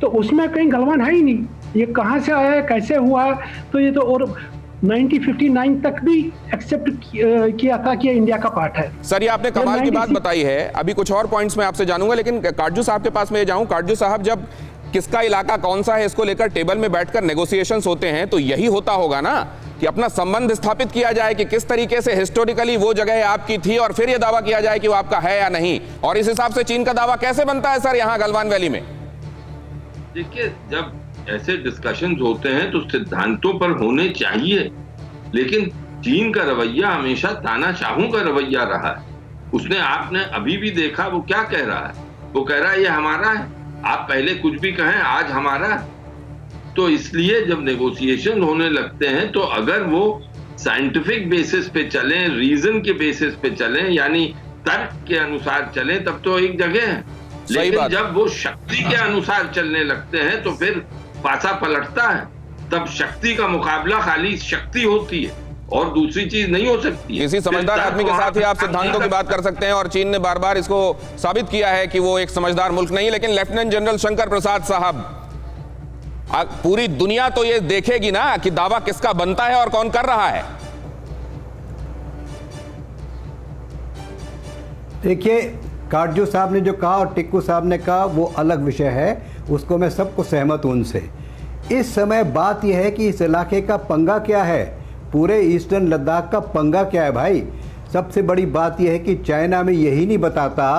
[SPEAKER 7] तो उसमें कहीं गलवान है ही नहीं। ये कहाँ से आया है, कैसे हुआ, तो ये तो और 1959 तक भी एक्सेप्ट किया था कि इंडिया का पार्ट है।
[SPEAKER 2] सर ये आपने कमाल की बात बताई है। अभी कुछ और पॉइंट्स मैं आपसे जानूंगा, लेकिन काटजू साहब के पास मैं जाऊं। काटजू साहब, जब किसका इलाका कौन सा है इसको लेकर टेबल में बैठकर नेगोशिएशंस होते हैं, तो यही होता होगा ना कि अपना संबंध स्थापित किया जाए कि किस तरीके से हिस्टोरिकली वो जगह आपकी थी, और फिर यह दावा किया जाए कि वो आपका है या नहीं। और इस हिसाब से चीन का दावा कैसे बनता है सर यहाँ गलवान वैली में?
[SPEAKER 6] देखिए, जब ऐसे डिस्कशंस होते हैं तो सिद्धांतों पर होने चाहिए, लेकिन चीन का रवैया हमेशा तानाशाहों का रवैया रहा है। उसने, आपने अभी भी देखा वो क्या कह रहा है, वो कह रहा है ये हमारा है, आप पहले कुछ भी कहें, आज हमारा है। तो इसलिए जब नेगोशिएशन होने लगते हैं तो अगर वो साइंटिफिक बेसिस पे चलें, रीजन के बेसिस पे चलें, यानी तर्क के अनुसार चलें, तब तो एक जगह है। लेकिन जब वो शक्ति के अनुसार चलने लगते हैं तो फिर पासा पलटता है। तब शक्ति का मुकाबला खाली शक्ति होती है और दूसरी चीज नहीं हो सकती।
[SPEAKER 2] किसी समझदार आदमी के साथ ही आप सिद्धांतों की बात कर सकते हैं, और चीन ने बार बार इसको साबित किया है कि वो एक समझदार मुल्क नहीं। लेकिन लेफ्टिनेंट जनरल शंकर प्रसाद साहब, पूरी दुनिया तो ये देखेगी ना कि दावा किसका बनता है और कौन कर रहा है।
[SPEAKER 3] देखिए, काटजू साहब ने जो कहा और टिक्कू साहब ने कहा वो अलग विषय है, उसको मैं सबको सहमत हूं उनसे। इस समय बात यह है कि इस इलाके का पंगा क्या है, पूरे ईस्टर्न लद्दाख का पंगा क्या है भाई। सबसे बड़ी बात यह है कि चाइना में यही नहीं बताता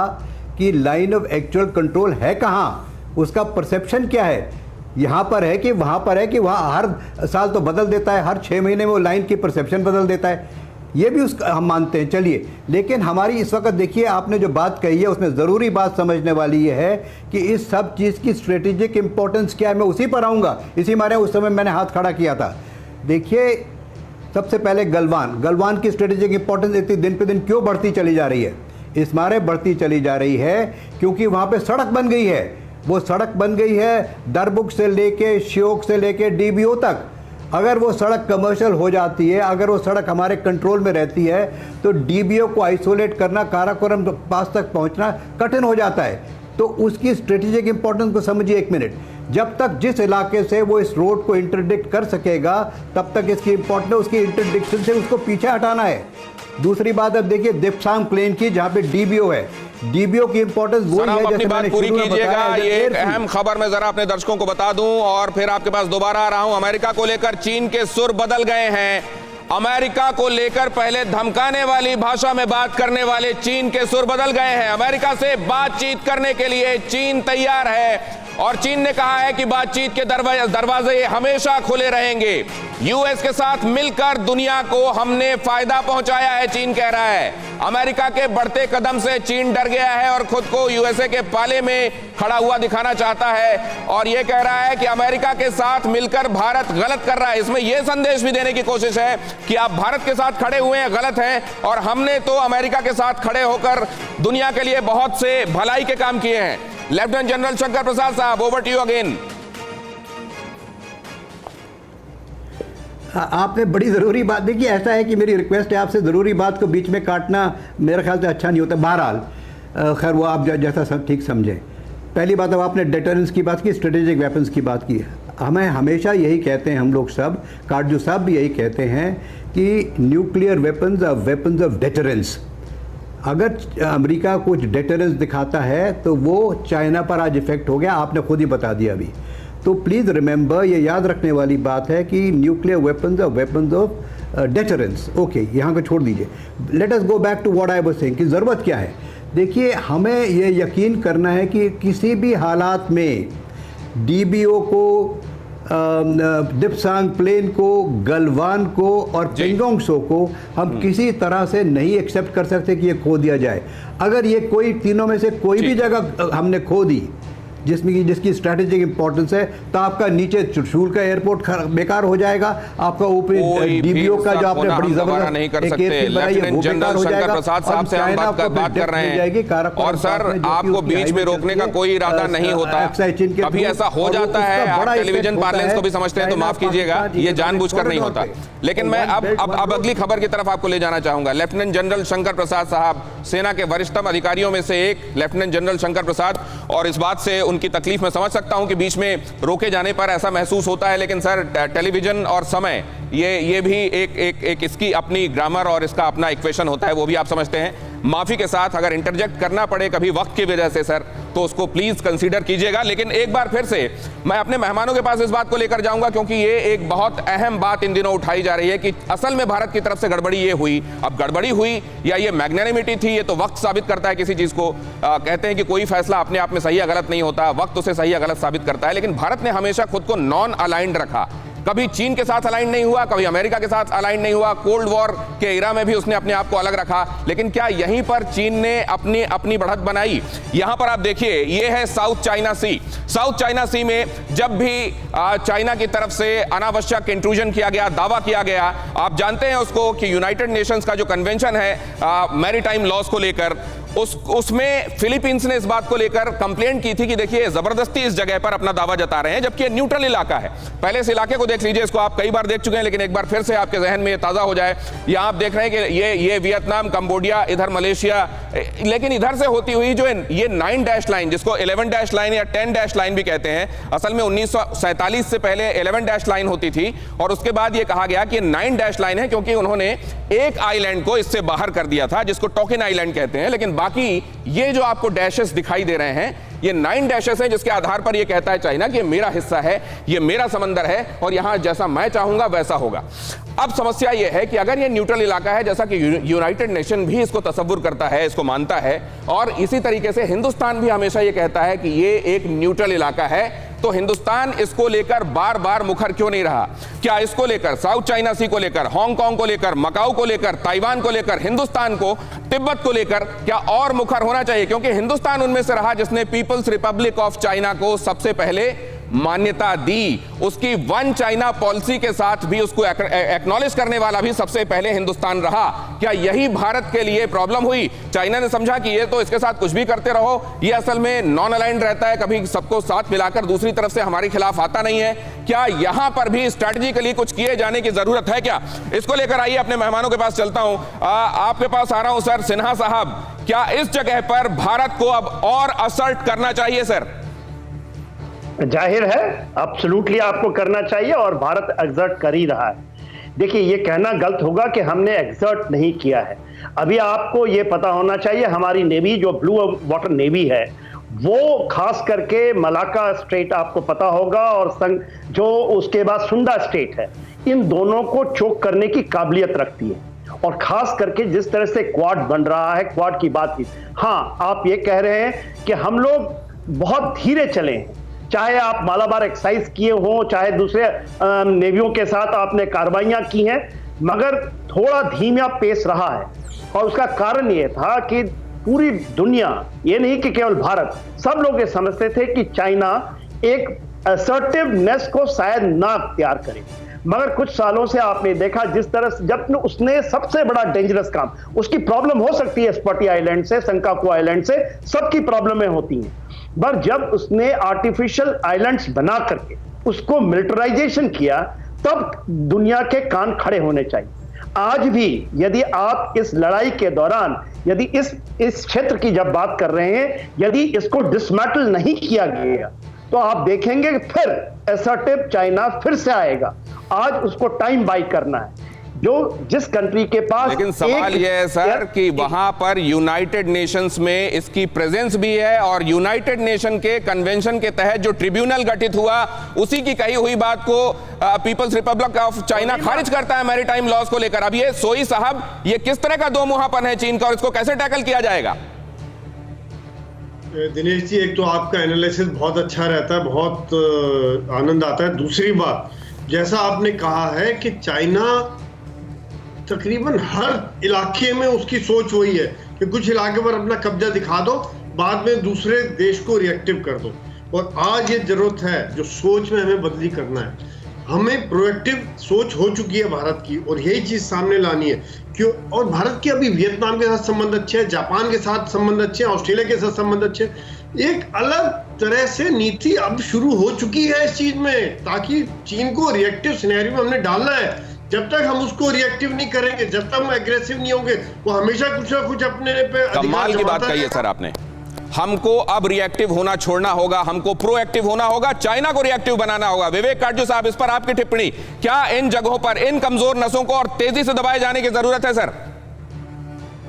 [SPEAKER 3] कि लाइन ऑफ एक्चुअल कंट्रोल है कहाँ, उसका परसेप्शन क्या है। यहाँ पर है कि वहाँ पर है कि वहाँ हर साल तो बदल देता है, हर 6 महीने में वो लाइन की परसेप्शन बदल देता है, ये भी उसका हम मानते हैं, चलिए। लेकिन हमारी इस वक्त देखिए, आपने जो बात कही है उसमें ज़रूरी बात समझने वाली ये है कि इस सब चीज़ की स्ट्रेटेजिक इंपॉर्टेंस क्या है। मैं उसी पर आऊँगा, इसी मारे उस समय मैंने हाथ खड़ा किया था। देखिए, सबसे पहले गलवान की स्ट्रेटेजिक इंपॉर्टेंस इतनी दिन पे दिन क्यों बढ़ती चली जा रही है? इस मारे बढ़ती चली जा रही है क्योंकि वहाँ पर सड़क बन गई है। वो सड़क बन गई है दरबुक से लेके, श्योक से लेके DBO तक। अगर वो सड़क कमर्शियल हो जाती है, अगर वो सड़क हमारे कंट्रोल में रहती है, तो DBO को आइसोलेट करना, काराकोरम पास तक पहुंचना कठिन हो जाता है। तो उसकी स्ट्रेटेजिक इंपॉर्टेंस को समझिए एक मिनट। जब तक जिस इलाके से वो इस रोड को इंटरडिक्ट कर सकेगा, तब तक इसकी इंपॉर्टेंस, उसकी इंटरडिक्शन से उसको पीछे हटाना है। दूसरी बात अब देखिए दिप्सांग प्लेन की, जहाँ पे DBO है, DBO की इंपॉर्टेंस वो है,
[SPEAKER 2] अपनी बात पूरी कीजिएगा। ये एक अहम खबर मैं जरा अपने दर्शकों को बता दूं और फिर आपके पास दोबारा आ रहा हूं। अमेरिका को लेकर चीन के सुर बदल गए हैं। अमेरिका को लेकर पहले धमकाने वाली भाषा में बात करने वाले चीन के सुर बदल गए हैं। अमेरिका से बातचीत करने के लिए चीन तैयार है और चीन ने कहा है कि बातचीत के दरवाजे हमेशा खुले रहेंगे। यूएस के साथ मिलकर दुनिया को हमने फायदा पहुंचाया है, चीन कह रहा है। अमेरिका के बढ़ते कदम से चीन डर गया है और खुद को यूएसए के पाले में खड़ा हुआ दिखाना चाहता है और यह कह रहा है कि अमेरिका के साथ मिलकर भारत गलत कर रहा है। इसमें यह संदेश भी देने की कोशिश है कि आप भारत के साथ खड़े हुए हैं, गलत हैं, और हमने तो अमेरिका के साथ खड़े होकर दुनिया के लिए बहुत से भलाई के काम किए हैं। लेफ्टिनेंट जनरल शंकर प्रसाद साहब, ओवर टू यू अगेन।
[SPEAKER 3] आपने बड़ी ज़रूरी बात देखी। ऐसा है कि मेरी रिक्वेस्ट है आपसे, ज़रूरी बात को बीच में काटना मेरे ख्याल से अच्छा नहीं होता। बहरहाल खैर वो आप जैसा सब ठीक समझें। पहली बात, अब आपने डेटरेंस की बात की, स्ट्रेटेजिक वेपन्स की बात की। हमें हमेशा यही कहते हैं हम लोग सब, काटजू साहब भी यही कहते हैं कि nuclear weapons are weapons of deterrence. अगर अमेरिका कुछ डेटरेंस दिखाता है तो वो चाइना पर आज इफेक्ट हो गया, आपने खुद ही बता दिया अभी। तो प्लीज़ रिमेंबर, ये याद रखने वाली बात है कि nuclear weapons are weapons of deterrence. Okay, यहाँ को छोड़ दीजिए। Let us go back to what I was saying कि ज़रूरत क्या है। देखिए, हमें ये यकीन करना है कि किसी भी हालात में डीबीओ को, डिप्सांग प्लेन को, गलवान को और पेंगोंग सो को हम किसी तरह से नहीं एक्सेप्ट कर सकते कि ये खो दिया जाए। अगर ये कोई तीनों में से कोई भी जगह हमने खो दी जिसकी स्ट्रैटेजिक इंपॉर्टेंस है, तो आपका नीचे त्रिशूल का एयरपोर्ट बेकार हो जाएगा, आपका ऊपरी डीबीओ का जो आपने बड़ी जबरदस्त
[SPEAKER 2] नहीं कर सकते। लेफ्टिनेंट जनरल शंकर प्रसाद साहब से हम बात कर रहे हैं, और सर आपको बीच में रोकने का कोई इरादा नहीं होता। कभी ऐसा हो जाता है, आप टेलीविजन पार्लेंस को भी समझते हैं तो माफ कीजिएगा, ये जानबूझकर नहीं होता। लेकिन मैं अब अगली खबर की तरफ आपको ले जाना चाहूंगा। लेफ्टिनेंट जनरल शंकर प्रसाद साहब, सेना के वरिष्ठतम अधिकारियों में से एक लेफ्टिनेंट जनरल शंकर प्रसाद, और इस बात से उनकी तकलीफ मैं समझ सकता हूं कि बीच में रोके जाने पर ऐसा महसूस होता है। लेकिन सर, टेलीविजन और समय ये भी एक इसकी अपनी ग्रामर और इसका अपना इक्वेशन होता है, वो भी आप समझते हैं। माफी के साथ अगर इंटरजेक्ट करना पड़े कभी वक्त की वजह से सर, तो उसको प्लीज कंसीडर कीजिएगा। लेकिन एक बार फिर से मैं अपने मेहमानों के पास इस बात को लेकर जाऊंगा, क्योंकि ये एक बहुत अहम बात इन दिनों उठाई जा रही है कि असल में भारत की तरफ से गड़बड़ी ये हुई। अब गड़बड़ी हुई या ये मैग्नेनिमिटी थी, ये तो वक्त साबित करता है किसी चीज को। कहते हैं कि कोई फैसला अपने आप में सही या गलत नहीं होता, वक्त उसे सही या गलत साबित करता है। लेकिन भारत ने हमेशा खुद को नॉन अलाइंड रखा, कभी चीन के साथ अलाइन नहीं हुआ, कभी अमेरिका के साथ अलाइन नहीं हुआ। कोल्ड वॉर के एरा में भी उसने अपने आप को अलग रखा। लेकिन क्या यहीं पर चीन ने अपनी बढ़त बनाई? यहां पर आप देखिए, ये है साउथ चाइना सी। साउथ चाइना सी में जब भी चाइना की तरफ से अनावश्यक इंट्रूजन किया गया, दावा किया गया, आप जानते हैं उसको कि यूनाइटेड नेशंस का जो कन्वेंशन है मैरीटाइम लॉज को लेकर, उसमें फिलीपींस ने इस बात को लेकर कंप्लेंट की थी कि देखिए जबरदस्ती इस जगह पर अपना दावा जता रहे हैं, जबकि ये न्यूट्रल इलाका है। पहले इस इलाके को देख लीजिए, इसको आप कई बार देख चुके हैं, लेकिन एक बार फिर से आपके जहन में ये ताजा हो जाए। यहां आप देख रहे हैं कि ये वियतनाम, कंबोडिया, इधर मलेशिया, लेकिन इधर से होती हुई जो ये 9 डैश लाइन, जिसको 11 डैश लाइन या 10 डैश लाइन भी कहते हैं, असल में 1947 से पहले 11 डैश लाइन होती थी, और उसके बाद ये कहा गया कि 9 डैश लाइन है, क्योंकि उन्होंने एक आइलैंड को इससे बाहर कर दिया था, जिसको टोकिन आइलैंड कहते हैं। लेकिन बाकी ये जो आपको डैशेस दिखाई दे रहे हैं, ये 9 डैशेस हैं, जिसके आधार पर ये कहता है चाइना कि ये मेरा हिस्सा है, ये मेरा समंदर है, और यहां जैसा मैं चाहूंगा वैसा होगा। अब समस्या ये है कि अगर ये न्यूट्रल इलाका है, जैसा कि यूनाइटेड नेशन भी इसको तसव्वुर करता है, इसको मानता है, और इसी तरीके से हिंदुस्तान भी हमेशा ये कहता है कि ये एक न्यूट्रल इलाका है, तो हिंदुस्तान इसको लेकर बार बार मुखर क्यों नहीं रहा? क्या इसको लेकर, साउथ चाइना सी को लेकर, हांगकांग को लेकर, मकाऊ को लेकर, ताइवान को लेकर, हिंदुस्तान को, तिब्बत को लेकर क्या और मुखर होना चाहिए? क्योंकि हिंदुस्तान उनमें से रहा जिसने पीपल्स रिपब्लिक ऑफ चाइना को सबसे पहले मान्यता दी। उसकी वन चाइना पॉलिसी के साथ भी उसको एक्नॉलेज करने वाला भी सबसे पहले हिंदुस्तान रहा। क्या यही भारत के लिए प्रॉब्लम हुई? चाइना ने समझा कि ये तो इसके साथ कुछ भी करते रहो, ये असल में नॉन अलाइंड रहता है, कभी सबको साथ मिलाकर दूसरी तरफ से हमारे खिलाफ आता नहीं है। क्या यहां पर भी स्ट्रैटेजिकली कुछ किए जाने की जरूरत है क्या? इसको लेकर आइए, अपने मेहमानों के पास चलता हूं। आपके पास आ रहा हूं सर सिन्हा साहब, क्या इस जगह पर भारत को अब और असर्ट करना चाहिए सर?
[SPEAKER 4] जाहिर है, एब्सोल्युटली आपको करना चाहिए, और भारत एक्सर्ट कर ही रहा है। देखिए, ये कहना गलत होगा कि हमने एक्सर्ट नहीं किया है। अभी आपको ये पता होना चाहिए, हमारी नेवी जो ब्लू वाटर नेवी है, वो खास करके मलाक्का स्ट्रेट आपको पता होगा, और जो उसके बाद सुंडा स्ट्रेट है, इन दोनों को चोक करने की काबिलियत रखती है। और खास करके जिस तरह से क्वाड बन रहा है, क्वाड की बात की, हाँ आप ये कह रहे हैं कि हम लोग बहुत धीरे चले हैं, चाहे आप मालाबार एक्सरसाइज किए हो, चाहे दूसरे नेवियों के साथ आपने कार्रवाइयां की हैं, मगर थोड़ा धीमा पेस रहा है। और उसका कारण ये था कि पूरी दुनिया, ये नहीं कि केवल भारत, सब लोग ये समझते थे कि चाइना एक असर्टिवनेस को शायद ना अख्तियार करे। मगर कुछ सालों से आपने देखा जिस तरह से जब उसने सबसे बड़ा डेंजरस काम, उसकी प्रॉब्लम हो सकती है स्पॉटी आइलैंड से, संकाकू आइलैंड से, सबकी प्रॉब्लमें होती हैं, पर जब उसने आर्टिफिशियल आइलैंड्स बना करके उसको मिलिटराइजेशन किया, तब दुनिया के कान खड़े होने चाहिए। आज भी यदि आप इस लड़ाई के दौरान यदि इस क्षेत्र की जब बात कर रहे हैं, यदि इसको डिसमेंटल नहीं किया गया तो आप देखेंगे कि फिर असर्टिव चाइना फिर से आएगा। आज उसको टाइम बाई करना है, जो जिस कंट्री के पास।
[SPEAKER 2] लेकिन सवाल यह है सर कि वहां पर यूनाइटेड नेशंस में इसकी प्रेजेंस भी है और यूनाइटेड नेशन के कन्वेंशन के तहत जो ट्रिब्यूनल गठित हुआ उसी की कही हुई बात को पीपल्स रिपब्लिक ऑफ चाइना खारिज करता है मैरीटाइम लॉज को लेकर। अब ये सोई साहब, ये किस तरह का दोमुहापन है चीन का और इसको कैसे टैकल किया जाएगा?
[SPEAKER 5] दिनेश जी, एक तो आपका एनालिसिस बहुत अच्छा रहता है, बहुत आनंद आता है। दूसरी बात, जैसा आपने कहा है कि चाइना तकरीबन हर इलाके में उसकी सोच वही है कि कुछ इलाके पर अपना कब्जा दिखा दो, बाद में दूसरे देश को रिएक्टिव कर दो। और आज ये जरूरत है जो सोच में हमें बदली करना है। हमें प्रोएक्टिव सोच हो चुकी है भारत की और यही चीज सामने लानी है। क्यों? और भारत के अभी वियतनाम के साथ संबंध अच्छे हैं, जापान के साथ संबंध अच्छे हैं, ऑस्ट्रेलिया के साथ संबंध अच्छे हैं। एक अलग तरह से नीति अब शुरू हो चुकी है इस चीज में, ताकि चीन को रिएक्टिव सिनेरियो में हमने डालना है। जब तक हम उसको रिएक्टिव नहीं करेंगे, जब तक हम एग्रेसिव नहीं होंगे, वो हमेशा कुछ ना कुछ अपने पे
[SPEAKER 2] कमाल की बात कही है सर आपने। हमको अब रिएक्टिव होना छोड़ना होगा, हमको प्रोएक्टिव होना होगा, चाइना को रिएक्टिव बनाना होगा। विवेक काटजू साहब, इस पर आपकी टिप्पणी, क्या इन जगहों पर इन कमजोर नसों को और तेजी से दबाए जाने की जरूरत है सर?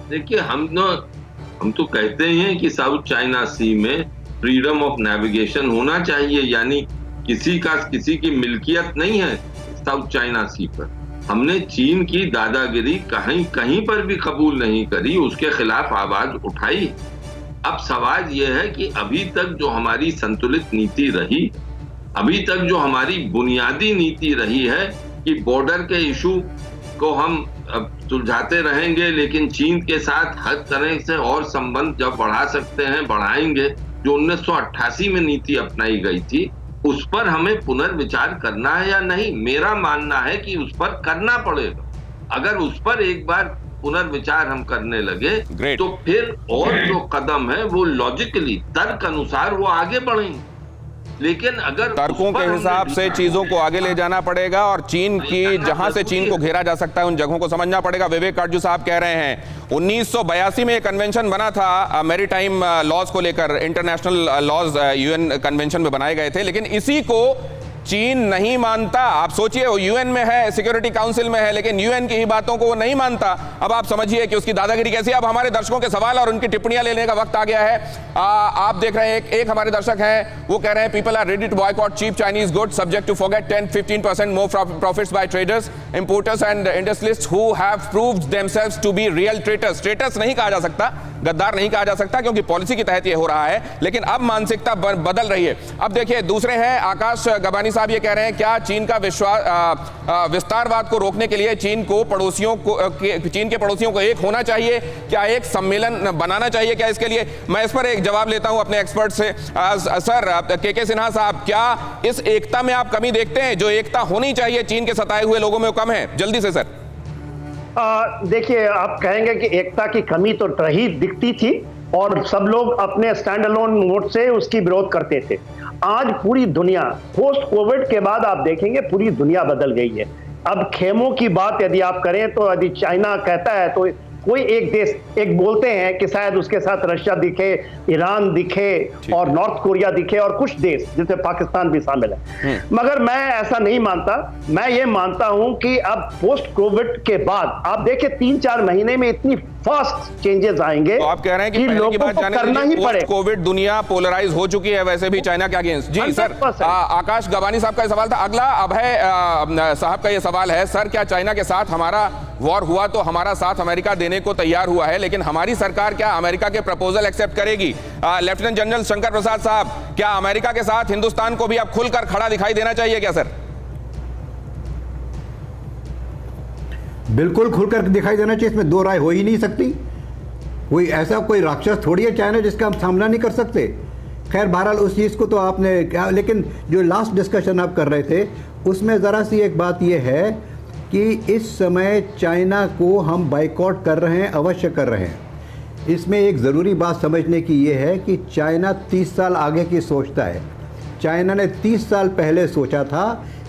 [SPEAKER 6] देखिए, हम तो कहते हैं कि साउथ चाइना सी में फ्रीडम ऑफ नेविगेशन होना चाहिए, यानी किसी की मिल्कियत नहीं है साउथ चाइना सी पर। हमने चीन की दादागिरी कहीं पर भी कबूल नहीं करी, उसके खिलाफ आवाज उठाई। अब सवाल यह है कि अभी तक जो हमारी संतुलित नीति रही, अभी तक जो हमारी बुनियादी नीति रही है कि बॉर्डर के इशू को हम सुलझाते रहेंगे, लेकिन चीन के साथ हर तरह से और संबंध जब बढ़ा सकते हैं बढ़ाएंगे, जो 1988 में नीति अपनाई गई थी, उस पर हमें पुनर्विचार करना है या नहीं? मेरा मानना है कि उस पर करना पड़ेगा। अगर उस पर एक बार पुनर्विचार हम करने लगे तो फिर और जो कदम है वो लॉजिकली तर्क अनुसार वो आगे बढ़ेंगे। लेकिन अगर
[SPEAKER 2] तर्कों के हिसाब से चीजों को आगे ले जाना पड़ेगा और चीन की जहां से चीन को घेरा जा सकता है उन जगहों को समझना पड़ेगा। विवेक काटजू साहब कह रहे हैं 1982 में एक कन्वेंशन बना था मैरीटाइम लॉज को लेकर, इंटरनेशनल लॉज यूएन कन्वेंशन में बनाए गए थे, लेकिन इसी को चीन नहीं मानता। आप सोचिए, वो यूएन में है, सिक्योरिटी काउंसिल में है, लेकिन यूएन की ही बातों को वो नहीं मानता। अब आप समझिए कि उसकी दादागिरी कैसी है। अब हमारे दर्शकों के सवाल और उनकी टिप्पणियां लेने का वक्त आ गया है। आप देख रहे हैं एक हमारे दर्शक हैं, वो कह रहे हैं people are ready to boycott cheap Chinese goods subject to forget 10-15% more profits by traders, importers and industrialists who have proved themselves to be real traitors. Traitors नहीं कहा जा सकता, गद्दार नहीं कहा जा सकता, क्योंकि पॉलिसी के तहत ये हो रहा है, लेकिन अब मानसिकता बदल रही है। अब देखिए, दूसरे हैं आकाश गबानी साहब, ये कह रहे हैं क्या चीन का विस्तारवाद को रोकने के लिए चीन के पड़ोसियों को एक होना चाहिए? क्या एक सम्मेलन बनाना चाहिए क्या इसके लिए? मैं इस पर एक जवाब लेता हूं अपने एक्सपर्ट से। सर के सिन्हा साहब, क्या इस एकता में आप कमी देखते हैं? जो एकता होनी चाहिए चीन के सताए हुए लोगों में, कम है? जल्दी से सर।
[SPEAKER 4] देखिए, आप कहेंगे कि एकता की कमी तो रही दिखती थी और सब लोग अपने स्टैंड अलोन मोड से उसकी विरोध करते थे। आज पूरी दुनिया पोस्ट कोविड के बाद आप देखेंगे पूरी दुनिया बदल गई है। अब खेमों की बात यदि आप करें तो यदि चाइना कहता है तो कोई एक देश, एक बोलते हैं कि शायद उसके साथ रशिया दिखे, ईरान दिखे और नॉर्थ कोरिया दिखे और कुछ देश जिसमें पाकिस्तान भी शामिल है, मगर मैं ऐसा नहीं मानता। मैं ये मानता हूं कि अब पोस्ट कोविड के बाद आप देखिए 3-4 महीने में इतनी फास्ट चेंजेस आएंगे।
[SPEAKER 2] तो आप कह रहे हैं कि पहले की बात करना ही पड़ेगा। कोविड दुनिया पोलराइज हो चुकी है वैसे भी चाइना के अगेंस्ट। जी सर, आकाश गबानी साहब का सवाल था। अगला अभय साहब का ये सवाल है, सर क्या चाइना के साथ हमारा वॉर हुआ तो हमारा साथ अमेरिका देने को तैयार हुआ है, लेकिन हमारी सरकार क्या अमेरिका के प्रपोजल एक्सेप्ट करेगी? लेफ्टिनेंट जनरल शंकर प्रसाद साहब, क्या अमेरिका के साथ हिंदुस्तान को भी अब खुलकर खड़ा दिखाई देना चाहिए क्या सर?
[SPEAKER 3] बिल्कुल खुलकर दिखाई देना चाहिए, इसमें दो राय हो ही नहीं सकती। कोई ऐसा कोई राक्षस थोड़ी है चाइना जिसका हम सामना नहीं कर सकते। खैर बहरहाल उस चीज़ को तो आपने क्या, लेकिन जो लास्ट डिस्कशन आप कर रहे थे उसमें ज़रा सी एक बात यह है कि इस समय चाइना को हम बाइकआउट कर रहे हैं, अवश्य कर रहे हैं। इसमें एक ज़रूरी बात समझने की ये है कि चाइना 30 साल आगे की सोचता है। चाइना ने 30 साल पहले सोचा था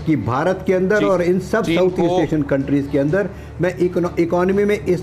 [SPEAKER 3] कि भारत के अंदर और इन सब साउथ ईस्ट एशियन कंट्रीज़ के अंदर मैं इकोनॉमी में इस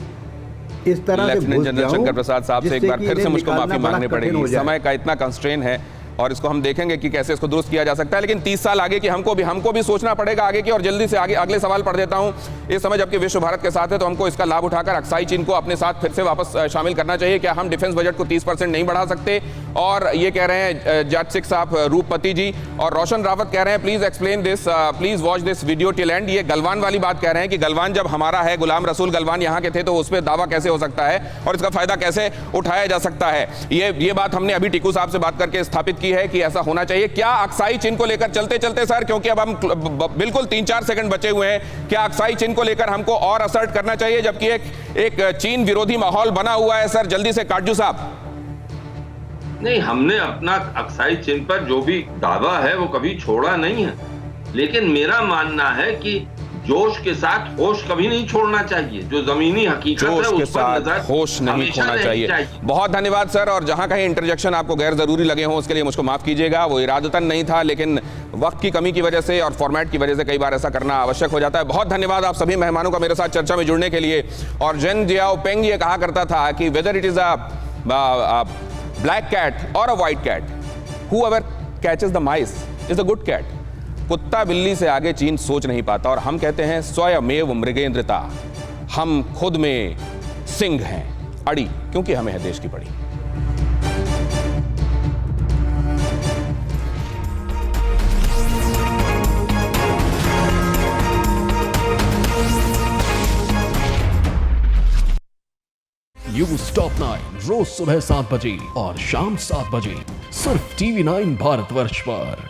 [SPEAKER 3] तरह से
[SPEAKER 2] लेफ्टिनेंट जनरल शंकर प्रसाद साहब से एक बार फिर से मुझको माफी मांगनी पड़ेगी, समय का इतना कंस्ट्रेन है और इसको हम देखेंगे कि कैसे इसको दुरुस्त किया जा सकता है। लेकिन 30 साल आगे की हमको भी सोचना पड़ेगा आगे की। और जल्दी से आगे अगले सवाल पढ़ देता हूं। इस समय जबकि विश्व भारत के साथ है तो हमको इसका लाभ उठाकर अक्साई चीन को अपने साथ फिर से वापस शामिल करना चाहिए। क्या हम डिफेंस बजट को 30% नहीं बढ़ा सकते? और ये कह रहे हैं जज सिख साहब, रूपपति जी और रोशन रावत कह रहे हैं please explain this, please watch this video till and. ये गलवान वाली बात कह रहे हैं कि गलवान जब हमारा है, गुलाम रसूल गलवान यहाँ के थे, तो उस पर दावा कैसे हो सकता है और इसका फायदा कैसे उठाया जा सकता है? ये बात हमने अभी टीकू साहब से बात करके स्थापित की है कि ऐसा होना चाहिए। क्या अक्साई चीन को लेकर चलते चलते सर, क्योंकि अब हम बिल्कुल 3-4 सेकंड बचे हुए हैं, क्या अक्साई चीन को लेकर हमको और असर्ट करना चाहिए जबकि एक चीन विरोधी माहौल बना हुआ है? सर जल्दी से काटजू साहब।
[SPEAKER 6] नहीं, हमने अपना अक्साई चीन पर जो भी दावा है वो कभी छोड़ा नहीं है, लेकिन मेरा मानना है कि जोश के साथ होश कभी नहीं छोड़ना चाहिए। जो जमीनी हकीकत है
[SPEAKER 2] जोश के
[SPEAKER 6] उस पर
[SPEAKER 2] साथ होश नहीं खोना चाहिए। बहुत धन्यवाद सर। और जहां कहीं इंटरजेक्शन आपको गैर जरूरी लगे हों उसके लिए मुझको माफ कीजिएगा, वो इरादतन नहीं था, लेकिन वक्त की कमी की वजह से और फॉर्मेट की वजह से कई बार ऐसा करना आवश्यक हो जाता है। बहुत धन्यवाद आप सभी मेहमानों का मेरे साथ चर्चा में जुड़ने के लिए। और जेन जियाओपिंग ये कहा करता था कि whether it is a black cat और a white cat, whoever catches the mice is a good cat। कुत्ता बिल्ली से आगे चीन सोच नहीं पाता और हम कहते हैं स्वयमेव मृगेंद्रता, हम खुद में सिंह हैं, अड़ी, क्योंकि हमें है देश की पड़ी।
[SPEAKER 8] न्यूज़ टॉप 9 रोज सुबह 7 बजे और शाम 7 बजे सिर्फ TV9 भारतवर्ष पर।